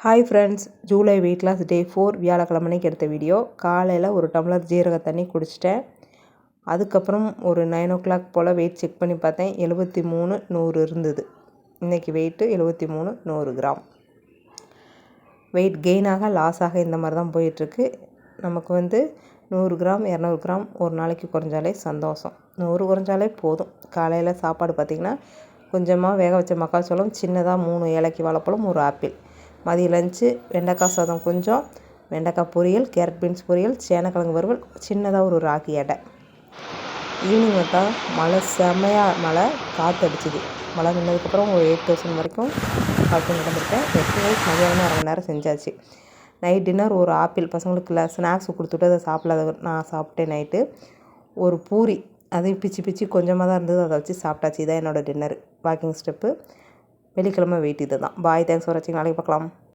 Hi friends, July weight loss day 4 வியாழக்கிழமைக்கு எடுத்த வீடியோ. காலையில் ஒரு டம்ளர் ஜீரக தண்ணி குடிச்சிட்டேன். அதுக்கப்புறம் ஒரு 9 o'clock போல் வெயிட் செக் பண்ணி பார்த்தேன். 73-100 இருந்தது. இன்றைக்கி வெயிட்டு 73-100 கிராம். வெயிட் கெயினாக லாஸாக இந்த மாதிரி தான் போயிட்டுருக்கு. நமக்கு 100 கிராம் 200 கிராம் ஒரு நாளைக்கு குறைஞ்சாலே சந்தோஷம். 100 குறைஞ்சாலே போதும். காலையில் சாப்பாடு பார்த்திங்கன்னா கொஞ்சமாக வேக வச்ச மக்காச்சோளம், சின்னதாக 3 ஏலக்கி வாழைப்பழம், ஒரு ஆப்பிள். மதிய லஞ்சு வெண்டைக்காய் சாதம், கொஞ்சம் வெண்டைக்காய் பொரியல், கேரட் பீன்ஸ் பொரியல், சேனக்கிழங்கு வறுவல், சின்னதாக ஒரு ராகி எடை. ஈவினிங் வந்தால் மழை, செம்மையாக மழை, காற்று அடிச்சுது. மழை நின்றதுக்கப்புறம் ஒரு 8,000 வரைக்கும் காற்று நடந்துருக்கேன். எக்ஸசைஸ் மதியானம் 1/2 மணி நேரம் செஞ்சாச்சு. நைட் டின்னர் ஒரு ஆப்பிள், பசங்களுக்கு ஸ்நாக்ஸ் கொடுத்துட்டு அதை சாப்பிடாத நான் சாப்பிட்டேன். நைட்டு ஒரு பூரி, அதையும் பிச்சு கொஞ்சமாக தான் இருந்தது, அதை வச்சு சாப்பிட்டாச்சு. இதான் என்னோடய டின்னர். Walking step. வெள்ளிக்கிழமை வெயிட் இது தான். பாய், தேங்க்ஸ் ஃபார் வாட்சிங். நாளைக்கு பார்க்கலாம்.